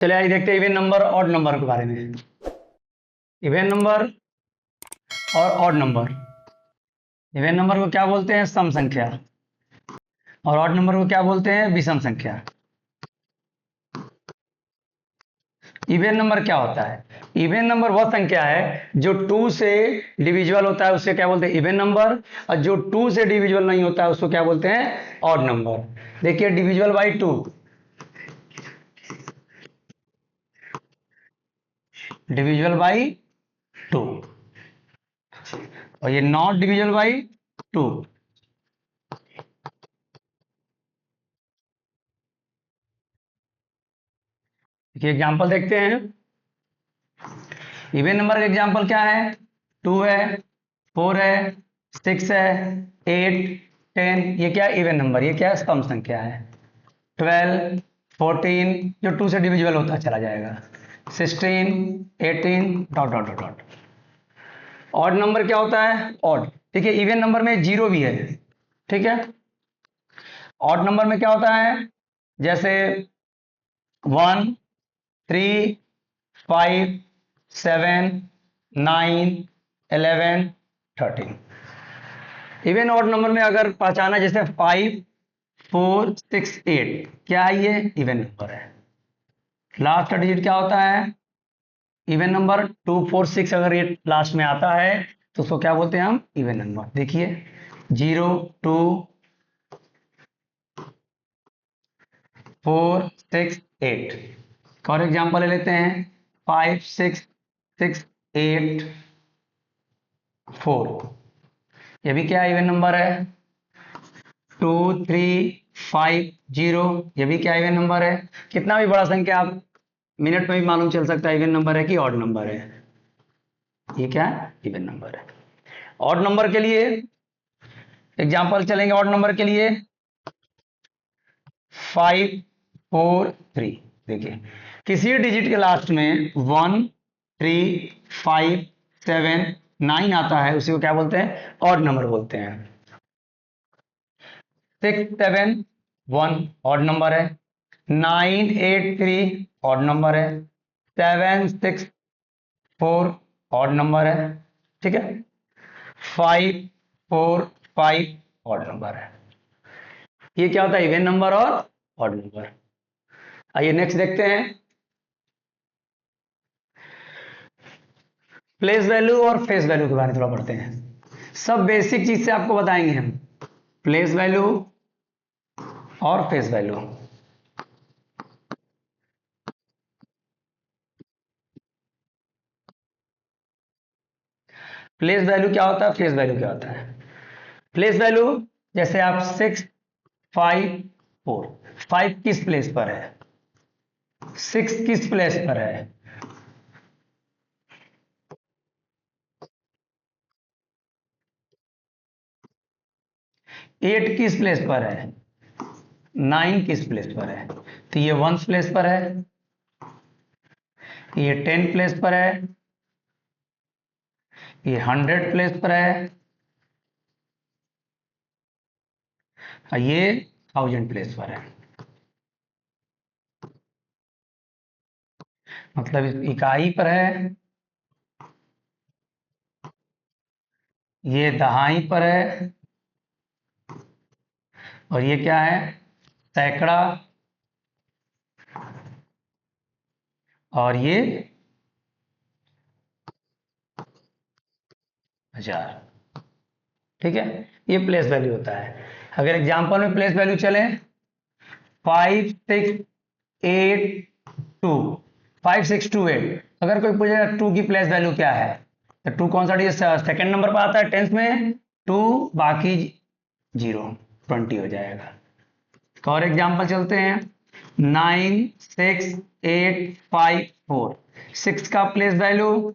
चलिए आइए देखते हैं इवन नंबर ऑड नंबर के बारे में। इवन नंबर और ऑड नंबर। इवन नंबर को क्या बोलते हैं? सम संख्या। और ऑड नंबर को क्या बोलते हैं? विषम संख्या। इवन नंबर क्या होता है? इवन नंबर वह संख्या है जो 2 से डिविजिबल होता है, उससे क्या बोलते हैं? Even number. और जो 2 से डिविजिबल नहीं होता है उसको क्या बोलते हैं? Odd number. देखिए डिविजिबल बाई 2, डिविजिबल बाई 2, और ये नॉट डिविजिबल बाई 2। देखिए एग्जांपल देखते हैं। इवन नंबर का एग्जांपल क्या है? 2 है, 4 है, 6 है, 8, 10। ये क्या है? Even number. ये क्या है? सम संख्या है। 12, 14 जो 2 से डिविजिबल होता चला जाएगा। 16, 18 dot dot dot dot. Odd number क्या होता है? ऑड। देखिए इवन नंबर में जीरो भी है, ठीक है। ऑड नंबर में क्या होता है? जैसे 1, 3, 5, 7, 9, 11, 13। इवन ऑड नंबर में अगर पहचाना, जैसे 5, 4, 6, 8, क्या है? ये इवन नंबर है। लास्ट का डिजिट क्या होता है? Even number. 2, 4, 6 अगर ये लास्ट में आता है तो उसको क्या बोलते हैं हम? Even number. देखिए 0, 2, 4, 6, 8। एक और एग्जाम्पल ले लेते हैं। 5, 6, 6, 8, 4। ये भी क्या इवन नंबर है? 2, 3, 5, 0। ये भी क्या इवन नंबर है? कितना भी बड़ा संख्या आप मिनट में भी मालूम चल सकता है इवन नंबर है कि ऑड नंबर है। ये क्या है? इवन नंबर है। ऑड नंबर के लिए एग्जाम्पल चलेंगे। ऑड नंबर के लिए 5, 4, 3। देखिए किसी डिजिट के लास्ट में 1, 3, 5, 7, 9 आता है, उसी को क्या बोलते हैं? ऑड नंबर बोलते हैं। 6, 7, 1 ऑड नंबर है। 9, 8, 3 ऑड नंबर है। 7, 6, 4 ऑड नंबर है, ठीक है। 5, 4, 5 ऑड नंबर है। ये क्या होता है? इवन नंबर और ऑड नंबर। आइए नेक्स्ट देखते हैं। प्लेस वैल्यू और फेस वैल्यू के बारे में थोड़ा पढ़ते हैं। सब बेसिक चीज से आपको बताएंगे हम। प्लेस वैल्यू और फेस वैल्यू। प्लेस वैल्यू क्या होता है? फेस वैल्यू क्या होता है? प्लेस वैल्यू, जैसे आप 6, 5, 4। 5 किस प्लेस पर है? 6 किस प्लेस पर है? 8 किस प्लेस पर है? 9 किस प्लेस पर है? तो ये 1 प्लेस पर है, ये 10 प्लेस पर है, ये 100 प्लेस पर है, और ये 1000 प्लेस पर है। मतलब इकाई पर है, ये दहाई पर है, और ये क्या है? सैकड़ा, और ये 1000। ठीक है, ये प्लेस वैल्यू होता है। अगर एग्जांपल में प्लेस वैल्यू चले 5, 6, 8, 2। 5, 6, 2, 8। अगर कोई पूछेगा 2 की प्लेस वैल्यू क्या है, तो 2 कौन सा डिजिट सेकंड नंबर पर आता है टेंस में? 2, बाकी 0, 20 हो जाएगा। और एग्जांपल चलते हैं। 9, 6, 8, 5, 4। 6 का प्लेस वैल्यू,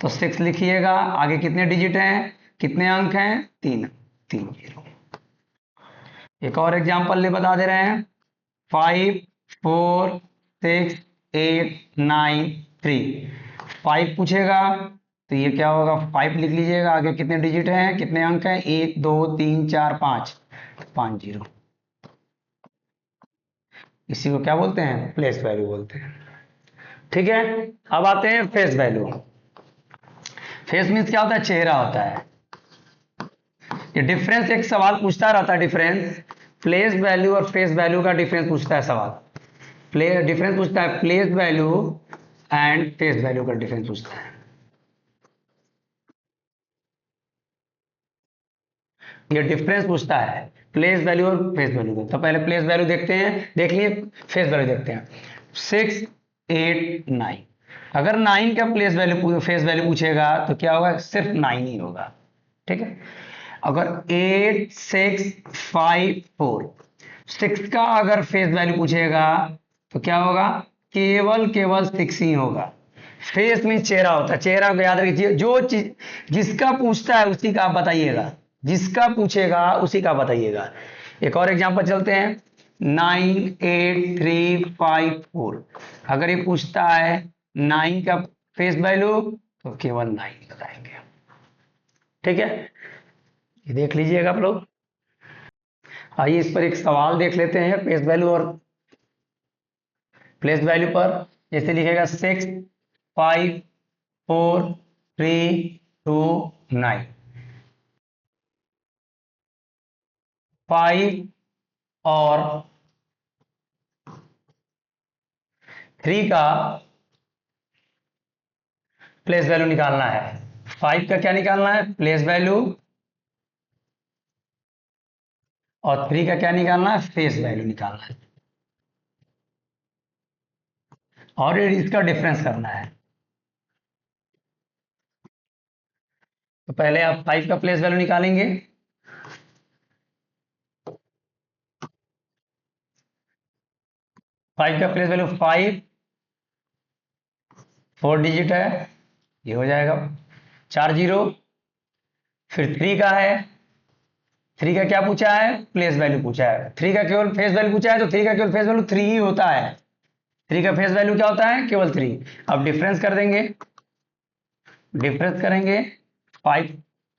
तो 6 लिखिएगा। आगे कितने डिजिट हैं, कितने अंक हैं? 3, 3 0। एक और एग्जांपल ले बता दे रहे हैं। 5, 4, 6, 8, 9, 3। 5 पूछेगा तो ये क्या होगा? 5 लिख लीजिएगा। आगे कितने डिजिट हैं, कितने अंक हैं? 1, 2, 3, 4, 5, 5 0। इसी को क्या बोलते हैं? प्लेस वैल्यू बोलते हैं। ठीक है। अब आते हैं फेस वैल्यू। फेस मीन्स क्या होता है? चेहरा होता है। ये डिफरेंस एक सवाल पूछता रहता है, डिफरेंस प्लेस वैल्यू और फेस वैल्यू का डिफरेंस पूछता है सवाल। डिफरेंस पूछता है place value and face value का डिफरेंस पूछता है। ये डिफरेंस पूछता है प्लेस वैल्यू और फेस वैल्यू का। तो पहले प्लेस वैल्यू देखते हैं, देख लिए। फेस वैल्यू देखते हैं। 6, 8, 9। अगर 9 का प्लेस वैल्यू फेस वैल्यू पूछेगा तो क्या होगा? सिर्फ 9 ही होगा। ठीक है। अगर 8, 6, 5, 4, 6 का अगर फेस वैल्यू पूछेगा तो क्या होगा? केवल केवल 6 ही होगा। फेस में चेहरा होता है। चेहरा को याद रखिए, जो चीज जिसका पूछता है उसी का आप बताइएगा, जिसका पूछेगा उसी का बताइएगा। एक और एग्जांपल चलते हैं। 9, 8, 3, 5, 4। अगर ये पूछता है 9 का फेस वैल्यू तो केवल 9 बताएंगे। ठीक है, ये देख लीजिएगा आप लोग। आइए इस पर एक सवाल देख लेते हैं फेस वैल्यू और प्लेस वैल्यू पर। जैसे लिखेगा 6, 5, 4, 3, 2, 9। 5 और 3 का प्लेस वैल्यू निकालना है। 5 का क्या निकालना है? Place value. और 3 का क्या निकालना है? फेस वैल्यू निकालना है। और इसका डिफरेंस करना है। तो पहले आप 5 का प्लेस वैल्यू निकालेंगे। 5 का प्लेस वैल्यू 5, 4 डिजिट है, ये हो जाएगा 4 जीरो। फिर 3 का है। 3 का क्या पूछा है? प्लेस वैल्यू पूछा है। 3 का केवल फेस वैल्यू पूछा है तो 3 का केवल फेस वैल्यू 3 ही होता है। 3 का फेस वैल्यू क्या होता है? केवल 3। अब डिफरेंस कर देंगे। डिफरेंस करेंगे 5,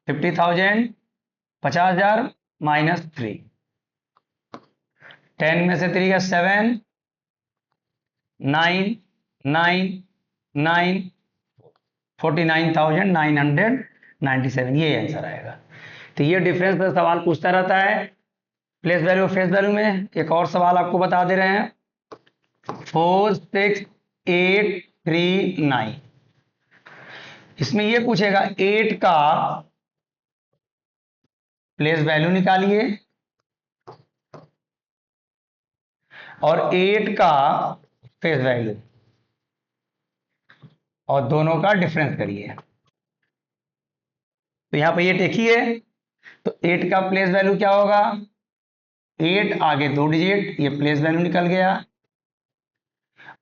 50,000, 50,000 -3। 10 में से 3 का 7, 9, 9, 9, 49,997, ये आंसर आएगा। तो ये डिफरेंस पर सवाल पूछता रहता है प्लेस वैल्यू फेस वैल्यू में। एक और सवाल आपको बता दे रहे हैं। 4, 6, 8, 3, 9। इसमें ये पूछेगा 8 का प्लेस वैल्यू निकालिए और 8 का फेस वैल्यू, और दोनों का डिफरेंस करिए। तो यहां पर ये देखिए, तो 8 का प्लेस वैल्यू क्या होगा? 8 आगे 2 डिजिट, ये प्लेस वैल्यू निकल गया।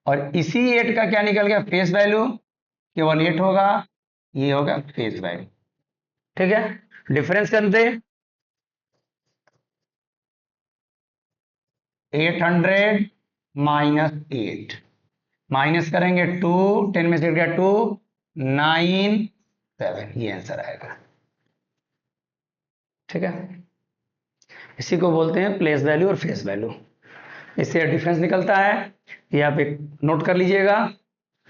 और इसी 8 का क्या निकल गया? Face value. केवल 8 होगा, ये होगा फेस वैल्यू। ठीक है, डिफरेंस कर दे। 800 -8, माइनस करेंगे 2, 10 में से गया 2, 9, 7, ये आंसर आएगा। ठीक है, इसी को बोलते हैं प्लेस वैल्यू और फेस वैल्यू। इससे डिफरेंस निकलता है, ये आप एक नोट कर लीजिएगा।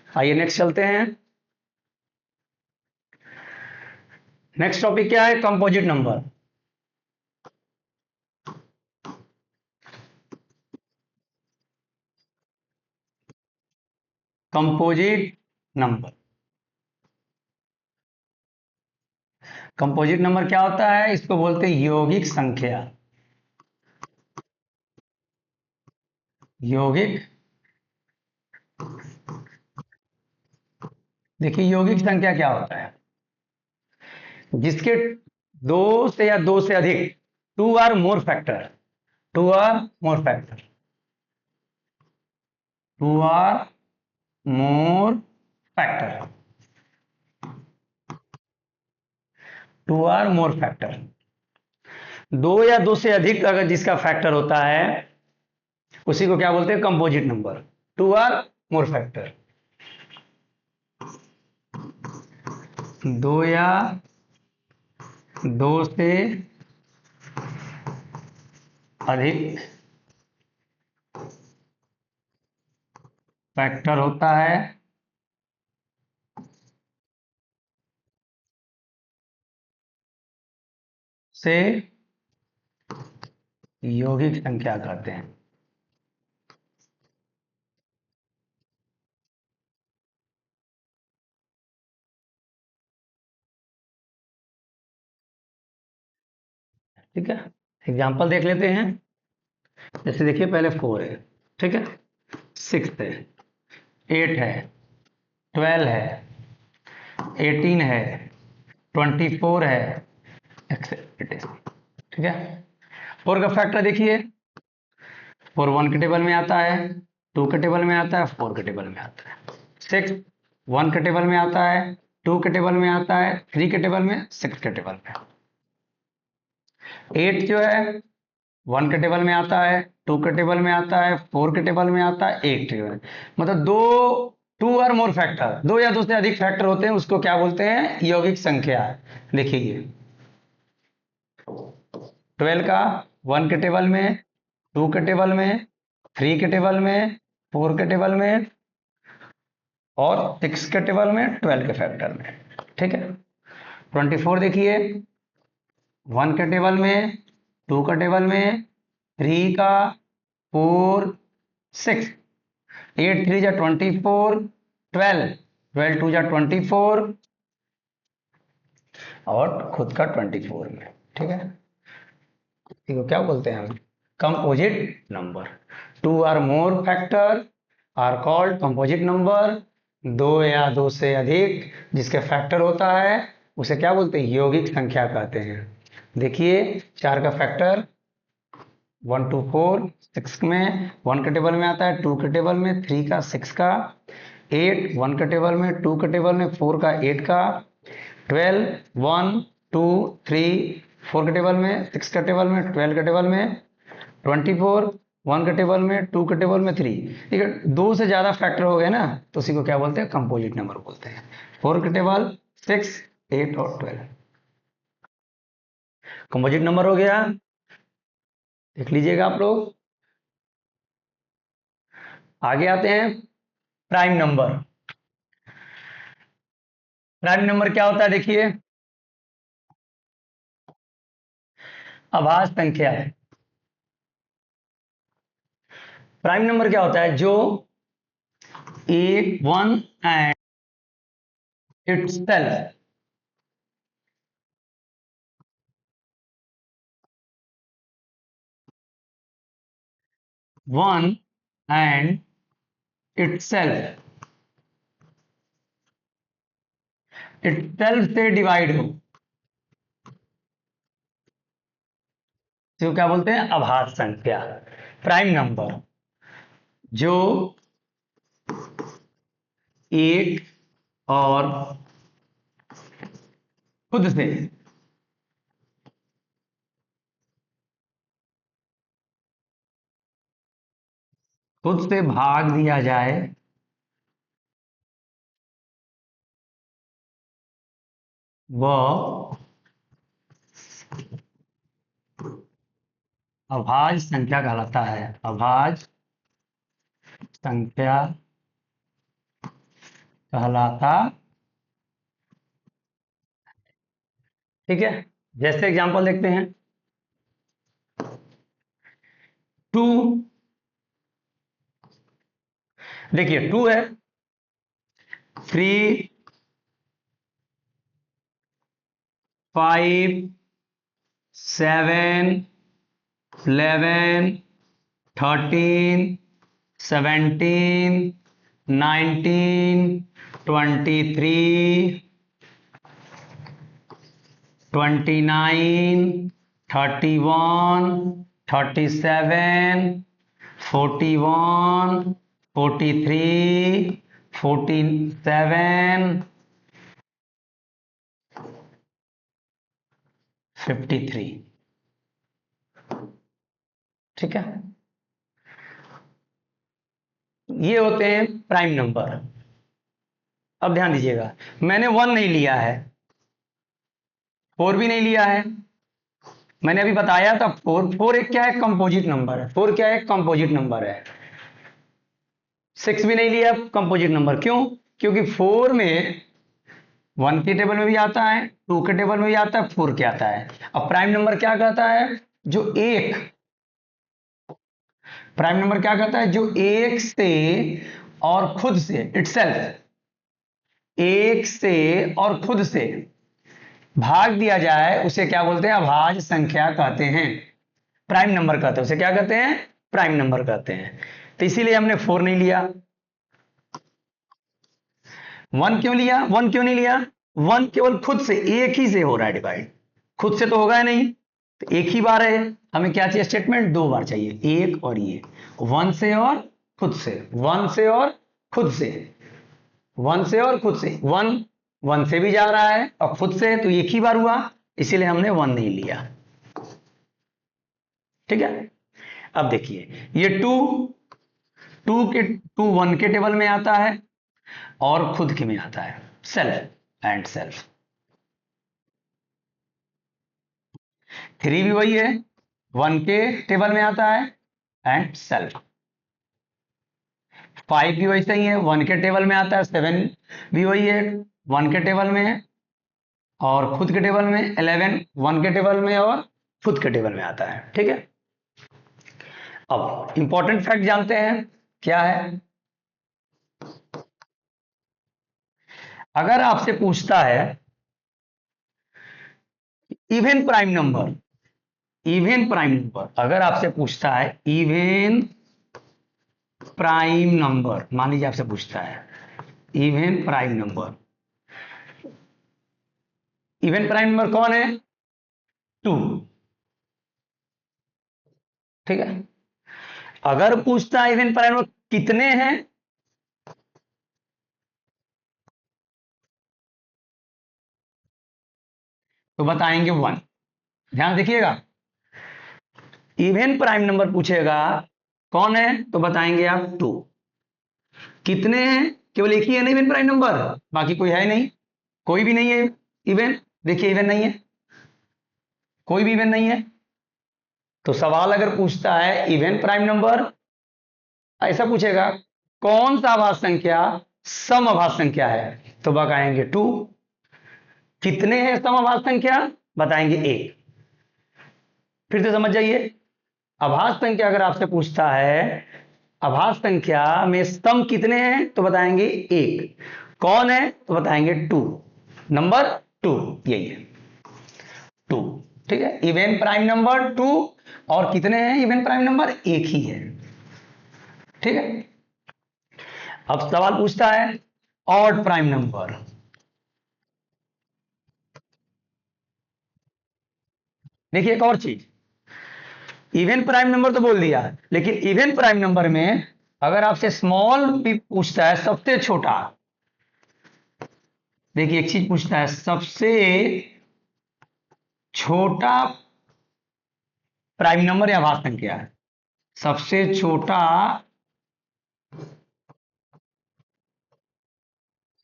आइए नेक्स्ट चलते हैं। नेक्स्ट टॉपिक क्या है? Composite number. Composite number. Composite number क्या होता है? इसको बोलते हैं यौगिक संख्या। यौगिक, देखिए यौगिक संख्या क्या होता है? जिसके दो से या दो से अधिक, two or more factor, two or more factor, two or more factor, two or more factor. दो या दो से अधिक अगर जिसका फैक्टर होता है उसी को क्या बोलते हैं? Composite number. Two or more factor, दो या दो से अधिक फैक्टर होता है से यौगिक संख्या कहते हैं। ठीक है, एग्जाम्पल देख लेते हैं। जैसे देखिए, पहले 4 है, ठीक है, 6 है, 8 है, 12 है, 18 है, 24 है, एक्सेट्रा। ठीक है, 4 का फैक्टर देखिए, 4 1 के टेबल में आता है, 2 के टेबल में आता है, 4 के टेबल में आता है। 6 1 के टेबल में आता है, 2 के टेबल में आता है, 3 के टेबल में, 6 के टेबल में। 8 जो है 1 के टेबल में आता है, 2 के टेबल में आता है, 4 के टेबल में आता है, 8 के टेबल। मतलब दो, 2 और मोर फैक्टर, 2 या 2 से अधिक फैक्टर होते हैं, उसको क्या बोलते हैं? यौगिक संख्या। देखिए 12 का 1 के टेबल में, 2 के टेबल में, 3 के टेबल में, 4 के टेबल में और 6 के टेबल में, 12 के फैक्टर में। ठीक है, 24 देखिए, 1 के टेबल में, 2 का टेबल में, 3 का, 4, 6, 8 3 जा 24, 12, 12 2 जा 24 और खुद का 24 में। ठीक है, इसको क्या बोलते हैं हम? Composite number. 2 or more factor are called composite number. 2 या 2 से अधिक जिसके फैक्टर होता है उसे क्या बोलते हैं? यौगिक संख्या कहते हैं। देखिए 4 का फैक्टर 1 2 4, 6 में 1 के टेबल में आता है, 2 के टेबल में, 3 का, 6 का, 8 1 के टेबल में, 2 के टेबल में, 4 का, 8 का, 12 1 2 3 4 के टेबल में, 6 के टेबल में, 12 के टेबल में, 24 1 के टेबल में, 2 के टेबल में, 3। ठीक है, 2 से ज्यादा फैक्टर हो गए ना तो उसी को क्या बोलते हैं? कंपोजिट नंबर बोलते हैं। 4 के टेबल, 6 8 और 12 कंपोजिट नंबर हो गया। देख लीजिएगा आप लोग। आगे आते हैं प्राइम नंबर। प्राइम नंबर क्या होता है? देखिए, अभाज्य संख्या है। प्राइम नंबर क्या होता है? जो एक, one and itself one and itself से डिवाइड हो, तो क्या बोलते हैं? अभाज्य संख्या। प्राइम नंबर जो एक और खुद से भाग दिया जाए वह अभाज्य संख्या कहलाता है। अभाज्य संख्या कहलाता। ठीक है, जैसे एग्जांपल देखते हैं। 2, देखिए 2 है, 3 5 7 11 13 17 19 23 29 31 37 41 43 47 53। ठीक है, ये होते हैं प्राइम नंबर। अब ध्यान दीजिएगा, मैंने 1 नहीं लिया है, 4 भी नहीं लिया है। मैंने अभी बताया था 4 एक क्या है? कंपोजिट नंबर है। 4 क्या है? कंपोजिट नंबर है। 6 भी नहीं लिया कंपोजिट नंबर। क्यों? क्योंकि 4 में 1 के टेबल में भी आता है, 2 के टेबल में भी आता है, 4 के आता है। अब प्राइम नंबर क्या कहता है? जो एक प्राइम नंबर क्या कहता है? जो एक से और खुद से, इटसेल्फ, एक से और खुद से भाग दिया जाए उसे क्या बोलते हैं? अभाज्य संख्या कहते हैं, प्राइम नंबर कहते हैं। उसे क्या कहते हैं? प्राइम नंबर कहते हैं। तो इसीलिए हमने 4 नहीं लिया। 1 क्यों लिया? 1 क्यों नहीं लिया? 1 केवल खुद से, एक ही से हो रहा है डिवाइड, खुद से तो होगा नहीं, तो एक ही बार है। हमें क्या चाहिए? स्टेटमेंट 2 बार चाहिए, एक और ये, 1 से और खुद से, 1 से और खुद से, 1 से और खुद से, 1 से भी जा रहा है और खुद से, तो एक ही बार हुआ, इसीलिए हमने 1 नहीं लिया। ठीक है। अब देखिए ये 2 1 के टेबल में आता है और खुद के में आता है, सेल्फ एंड सेल्फ। 3 भी वही है, 1 के टेबल में आता है एंड सेल्फ। 5 भी वैसे ही है, 1 के टेबल में आता है। 7 भी वही है, 1 के टेबल में है और खुद के टेबल में। 11 1 के टेबल में और खुद के टेबल में आता है। ठीक है। अब इंपॉर्टेंट फैक्ट जानते हैं, क्या है? अगर आपसे पूछता है even prime number, even prime number अगर आपसे पूछता है इवन प्राइम नंबर, मान लीजिए आपसे पूछता है even prime number, even prime number कौन है? 2। ठीक है। अगर पूछता है इवन प्राइम नंबर कितने हैं, तो बताएंगे 1। ध्यान देखिएगा, इवन प्राइम नंबर पूछेगा कौन है, तो बताएंगे आप 2। कितने हैं? केवल एक ही है ना इवन प्राइम नंबर, बाकी कोई है नहीं, कोई भी नहीं है इवन। देखिए इवन नहीं है, कोई भी इवन नहीं है। तो सवाल अगर पूछता है इवन प्राइम नंबर, ऐसा पूछेगा कौन सा अभाज्य संख्या सम अभाज्य संख्या है, तो बताएंगे 2। कितने हैं सम अभाज्य संख्या, बताएंगे 1। फिर से समझ जाइए, अभाज्य संख्या अगर आपसे पूछता है अभाज्य संख्या में सम कितने हैं, तो बताएंगे 1। कौन है, तो बताएंगे 2, नंबर 2, यही है 2। ठीक है। इवन प्राइम नंबर 2, और कितने हैं इवन प्राइम नंबर? 1 ही है। ठीक है। अब सवाल पूछता है ऑड प्राइम नंबर। देखिए एक और चीज, इवन प्राइम नंबर तो बोल दिया, लेकिन इवन प्राइम नंबर में अगर आपसे स्मॉल भी पूछता है, सबसे छोटा, देखिए एक चीज पूछता है, सबसे छोटा प्राइम नंबर या अभाज्य संख्या है, सबसे छोटा,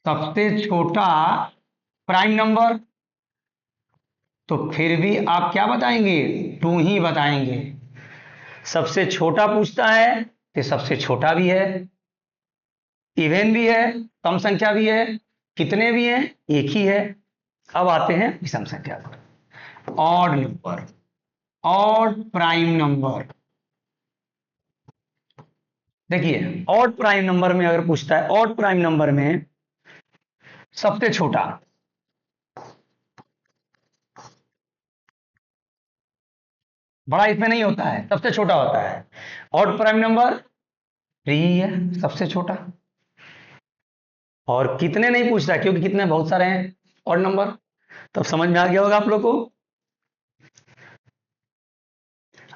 सबसे छोटा प्राइम नंबर, तो फिर भी आप क्या बताएंगे? 2 ही बताएंगे। सबसे छोटा पूछता है तो सबसे छोटा भी है, इवन भी है, सम संख्या भी है, कितने भी हैं? एक ही है। अब आते हैं विषम संख्या पर, odd number, odd prime number. देखिए ऑड प्राइम नंबर में अगर पूछता है, ऑड प्राइम नंबर में सबसे छोटा, बड़ा इसमें नहीं होता है, सबसे छोटा होता है। ऑड प्राइम नंबर 3 है, सबसे छोटा। और कितने नहीं पूछता, क्योंकि कितने बहुत सारे हैं ऑड नंबर। तब समझ में आ गया होगा आप लोग को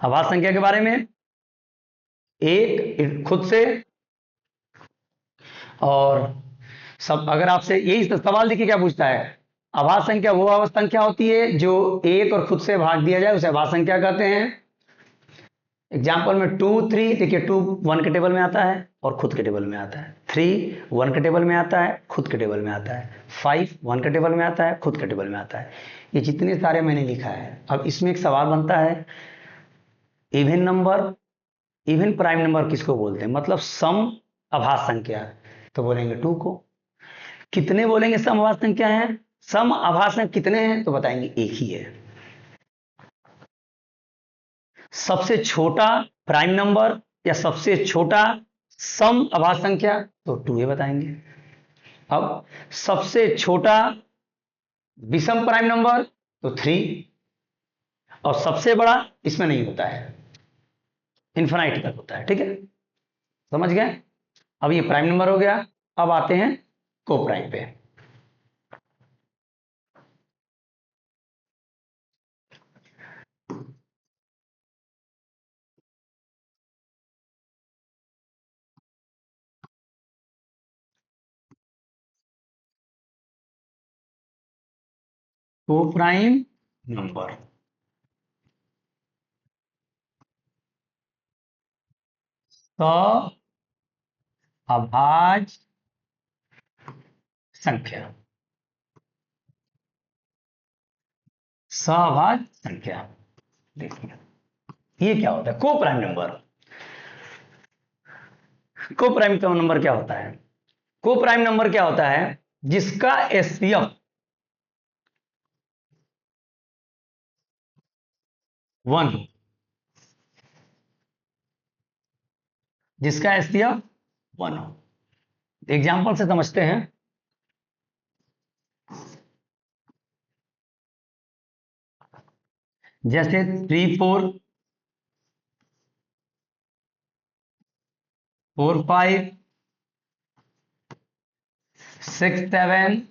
अभाज्य संख्या के बारे में, एक खुद से। और सब अगर आपसे यही सवाल देखिए क्या पूछता है, अभाज्य संख्या वो अभाज्य संख्या होती है जो एक और खुद से भाग दिया जाए, उसे अभाज्य संख्या कहते हैं। एग्जाम्पल में 2 3, देखिए 2 1 के टेबल में आता है और खुद के टेबल में आता है। 3 1 के टेबल में आता है, खुद के टेबल में आता है। 5 1 के टेबल में आता है, खुद के टेबल में आता है। ये जितने सारे मैंने लिखा है। अब इसमें एक सवाल बनता है, even number, even prime number किसको बोलते हैं? मतलब सम अभाज्य संख्या, तो बोलेंगे 2 को। कितने बोलेंगे सम अभाज्य संख्या है? सम आभास कितने हैं तो बताएंगे एक ही है। सबसे छोटा प्राइम नंबर या सबसे छोटा सम आभास संख्या तो 2 बताएंगे। अब सबसे छोटा विषम प्राइम नंबर तो 3, और सबसे बड़ा इसमें नहीं होता है, इन्फिनाइट तक होता है। ठीक है, समझ गए। अब ये प्राइम नंबर हो गया। अब आते हैं को प्राइम पे। को प्राइम नंबर तो अभाज्य संख्या, सभाज्य संख्या। देखिए ये क्या होता है को प्राइम नंबर। को प्राइम का नंबर क्या होता है? को प्राइम नंबर क्या होता है? जिसका एचसीएफ 1 हो, जिसका एचसीएफ 1 हो। एग्जाम्पल से समझते हैं। जैसे 3 4 4 5 6 7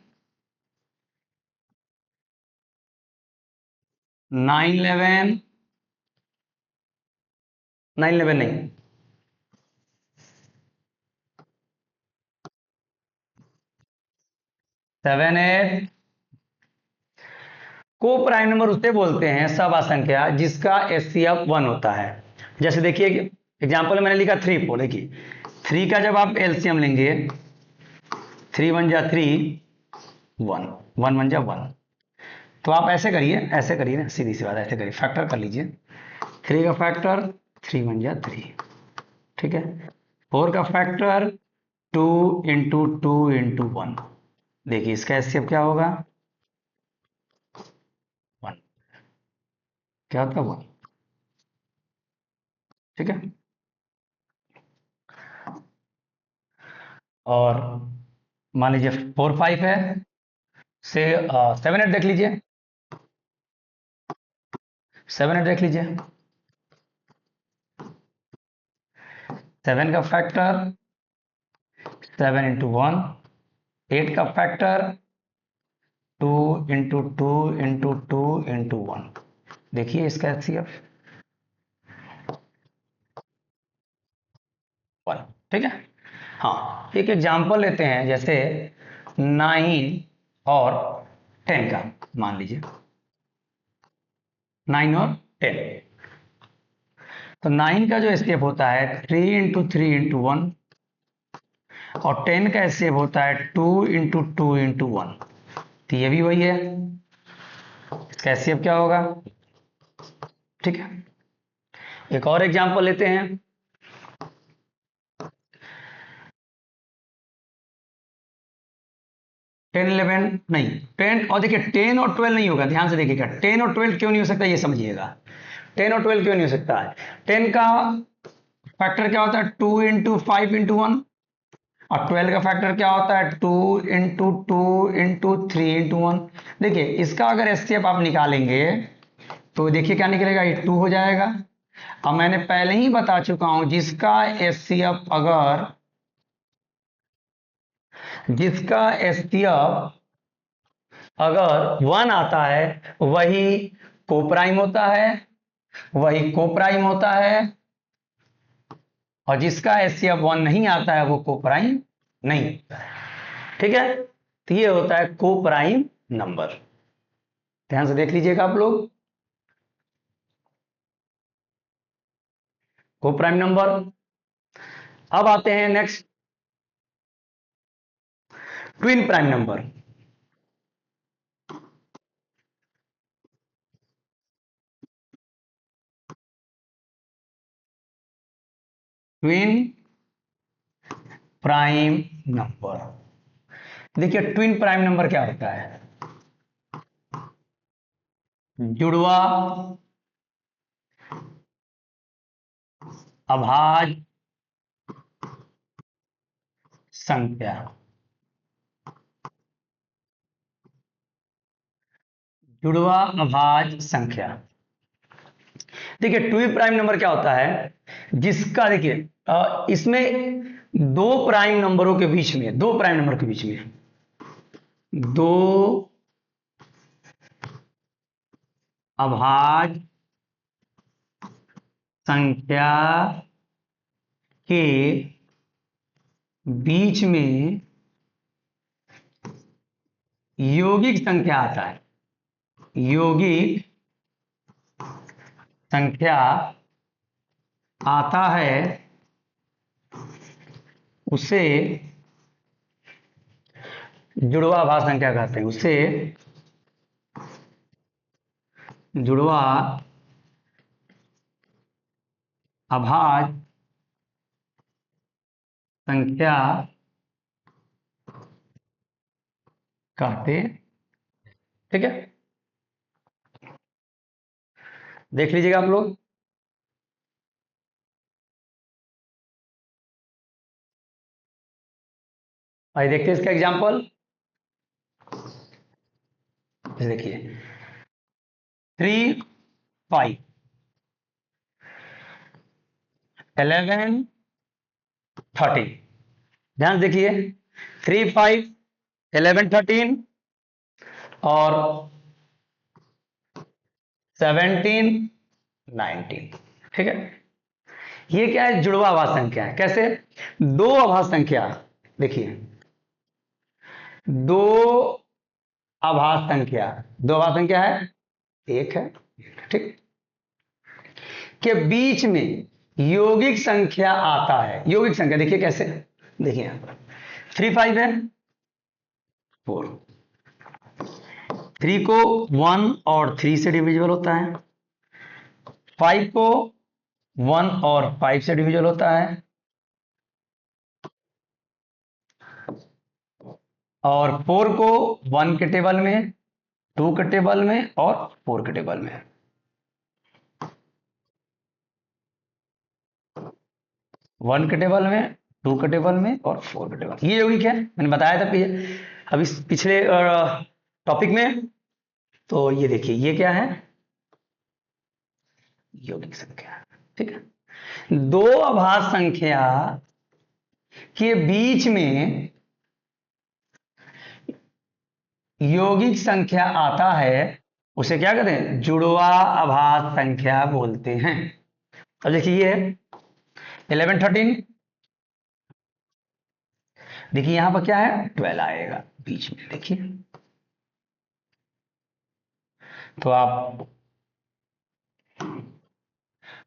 9 11 9 11 नहीं, 7 8। को प्राइम नंबर उसे बोलते हैं सब असंख्या जिसका एचसीएफ 1 होता है। जैसे देखिए एग्जाम्पल में मैंने लिखा 3 4। देखिए 3 का जब आप एलसीएम लेंगे, 3 1 जा 3, 1 1 1 जा 1। तो आप ऐसे करिए ना, सीधी सी बात, ऐसे करिए, फैक्टर कर लीजिए। 3 का फैक्टर 3 1 जा 3, ठीक है। 4 का फैक्टर 2 इंटू 2 इंटू 1। देखिए इसका एचसीएफ क्या होगा? 1। क्या होता है? 1। ठीक है। और मान लीजिए 4 5 है, से 7 8 देख लीजिए, 7 8 देख लीजिए। 7 का फैक्टर 7 इंटू 1, 8 का फैक्टर 2 इंटू 2 इंटू 2 इंटू 1। देखिए इसका एचसीएफ 1। ठीक है। हाँ, एक एग्जाम्पल लेते हैं, जैसे 9 और 10 का। मान लीजिए 9 और 10। तो 9 का जो एस्केप होता है 3 इंटू 3 इंटू 1, और 10 का एस्केप होता है 2 इंटू 2 इंटू 1। तो ये भी वही है, इसका एस्केप क्या होगा? ठीक है। एक और एग्जाम्पल लेते हैं। 10 11 नहीं, 10 और देखिए 10 और 12 नहीं होगा। ध्यान से देखिएगा, 10 और 12 क्यों नहीं हो सकता ये समझिएगा। 10 और 12 क्यों नहीं हो सकता है? 10 का फैक्टर क्या होता है? 2 इंटू 5 इंटू 1। और 12 का फैक्टर क्या होता है? 2 इंटू 2 इंटू 3 इंटू 1। देखिए इसका अगर एस्केप आप निकालेंगे तो देखिए क्या निकलेगा, ये 2 हो जाएगा। अब मैंने पहले ही बता चुका हूं, जिसका एचसीएफ अगर 1 आता है वही कोप्राइम होता है, वही कोप्राइम होता है। और जिसका एचसीएफ 1 नहीं आता है वो कोप्राइम नहीं होता है। ठीक है, तो ये होता है कोप्राइम नंबर। ध्यान से देख लीजिएगा आप लोग, कोप्राइम नंबर। अब आते हैं next, twin prime number. Twin prime number. देखिए ट्विन प्राइम नंबर क्या होता है? जुड़वा अभाज्य संख्या। जुड़वा अभाज्य संख्या। देखिए टू प्राइम नंबर क्या होता है, जिसका देखिए इसमें दो प्राइम नंबरों के बीच में, दो प्राइम नंबर के बीच में दो अभाज्य संख्या के बीच में यौगिक संख्या आता है। यौगिक संख्या आता है, उसे जुड़वा अभाज्य संख्या कहते हैं। उसे जुड़वा अभाज्य संख्या कहते हैं। ठीक है, देख लीजिएगा आप लोग। आइए देखते हैं इसका एग्जांपल। देखिए 3, 5, 11, 13। ध्यान से देखिए 3, 5, 11, 13 और 17, 19। ठीक है, ये क्या है, जुड़वा अभाज्य संख्या है। कैसे, दो अभाज्य संख्या, देखिए दो अभाज्य संख्या, दो अभाज्य संख्या है, एक है, ठीक, के बीच में यौगिक संख्या आता है। यौगिक संख्या देखिए कैसे, देखिए यहां पर 3, 5 है, 4। 3 को 1 और 3 से डिविजिबल होता है, 5 को 1 और 5 से डिविजिबल होता है, और 4 को 1 के टेबल में, 2 के टेबल में और 4 के टेबल में। 1 के टेबल में, 2 के टेबल में और 4 के टेबल। ये यौगिक है, मैंने बताया था अभी पिछले टॉपिक में। तो ये देखिए ये क्या है, यौगिक संख्या। ठीक है, दो अभाज्य संख्या के बीच में यौगिक संख्या आता है, उसे क्या कहते हैं, जुड़वा अभाज्य संख्या बोलते हैं। अब देखिए ये है 11, 13। देखिए यहां पर क्या है, 12 आएगा बीच में। देखिए तो आप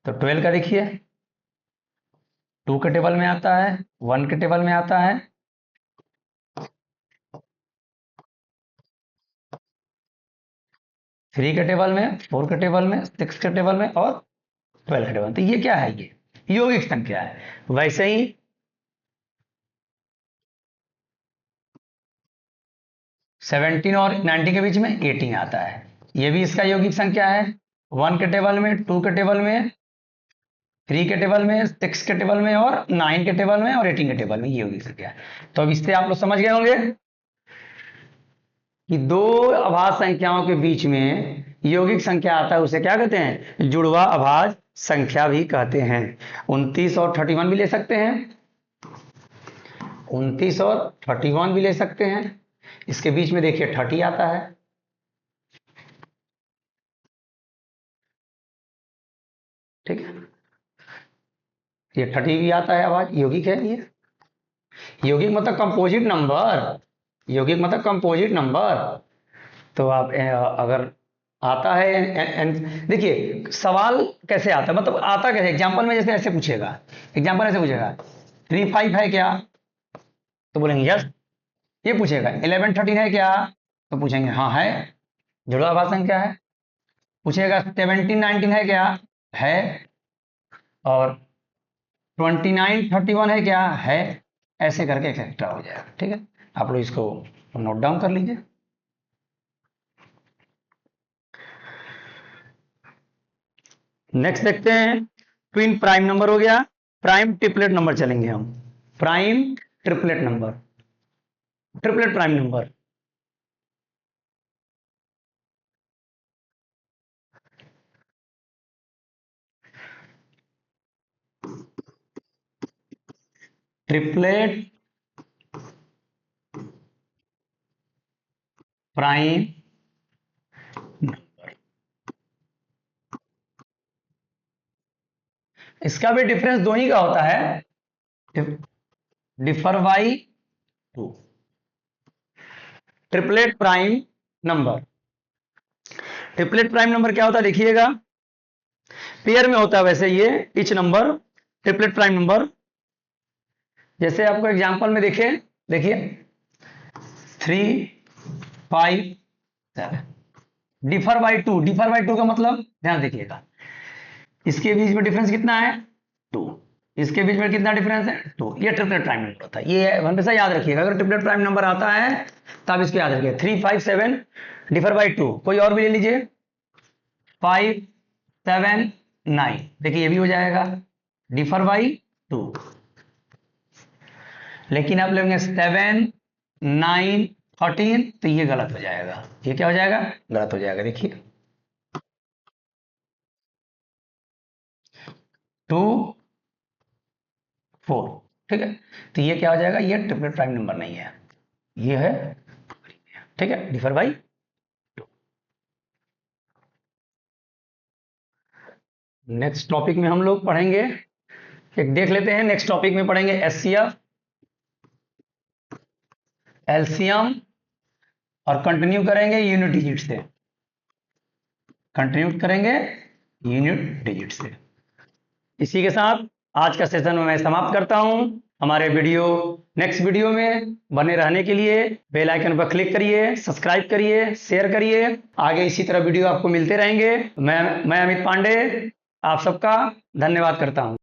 तो 12 का देखिए 2 के टेबल में आता है, 1 के टेबल में आता है, 3 के टेबल में, 4 के टेबल में, 6 के टेबल में और 12 के टेबल में। तो ये क्या है, ये यौगिक संख्या है। वैसे ही 17 और 19 के बीच में 18 आता है, ये भी इसका यौगिक संख्या है। 1 के टेबल में, 2 के टेबल में, 3 के टेबल में, 6 के टेबल में और 9 के टेबल में और 18 के टेबल में, ये यौगिक संख्या है। तो अब इससे आप लोग समझ गए होंगे कि दो अभाज्य संख्याओं के बीच में यौगिक संख्या आता है, उसे क्या कहते हैं, जुड़वा अभाज्य संख्या भी कहते हैं। 29 और 31 भी ले सकते हैं, 29 और 31 भी ले सकते हैं। इसके बीच में देखिए 30 आता है। ठीक है, ये 30 भी आता है, अभाज्य यौगिक है ये। यौगिक मतलब कंपोजिट नंबर, यौगिक मतलब कंपोजिट नंबर। तो आप अगर आता है, देखिए सवाल कैसे आता है, मतलब आता कैसे, एग्जांपल में जैसे ऐसे पूछेगा, एग्जांपल ऐसे पूछेगा 3, 5 है क्या, तो बोलेंगे यस। ये पूछेगा 11, 13 है क्या, तो पूछेंगे हाँ है, जुड़वा अभाज्य संख्या है। पूछेगा 17, 19 है क्या, है। और 29, 31 है क्या, है। ऐसे करके एक्सेट्रा हो जाएगा। ठीक है, आप लोग इसको नोट डाउन कर लीजिए। नेक्स्ट देखते हैं, ट्विन प्राइम नंबर हो गया, प्राइम ट्रिपलेट नंबर चलेंगे हम। Prime triplet number, triplet prime number. Triplet prime number, इसका भी डिफरेंस दो ही का होता है, differ by 2। Triplet prime number, triplet prime number क्या होता है देखिएगा, पेयर में होता है वैसे ये etch number triplet prime number. जैसे आपको एग्जांपल में देखिए, देखिए 3 5 7, डिफर बाई 2, डिफर बाई 2 का मतलब ध्यान देखिएगा, इसके बीच में डिफरेंस कितना है 2, इसके बीच में कितना डिफरेंस है 2। ये ट्रिपलेट प्राइम नंबर होता है, ये हमेशा याद रखिएगा, अगर ट्रिपलेट प्राइम नंबर आता है तब इसको याद रखिएगा। 3 5 7 डिफर बाई 2, कोई और भी ले लीजिए 5 7 9, देखिए ये भी हो जाएगा डिफर बाई 2। लेकिन आप लेंगे 7 9 13, तो ये गलत हो जाएगा, ये क्या हो जाएगा गलत हो जाएगा। देखिए 2 4, ठीक है, तो ये क्या हो जाएगा, ये ट्रिपलेट प्राइम नंबर नहीं है, ये है, ठीक है, डिफर बाई 2। नेक्स्ट टॉपिक में हम लोग पढ़ेंगे, एक देख लेते हैं, नेक्स्ट टॉपिक में पढ़ेंगे एचसीएफ, एलसीएम, और कंटिन्यू करेंगे यूनिट डिजिट से, कंटिन्यू करेंगे यूनिट डिजिट से। इसी के साथ आज का सेशन मैं समाप्त करता हूं। हमारे नेक्स्ट वीडियो में बने रहने के लिए बेल आइकन पर क्लिक करिए, सब्सक्राइब करिए, शेयर करिए, आगे इसी तरह वीडियो आपको मिलते रहेंगे। मैं अमित पांडे आप सबका धन्यवाद करता हूं।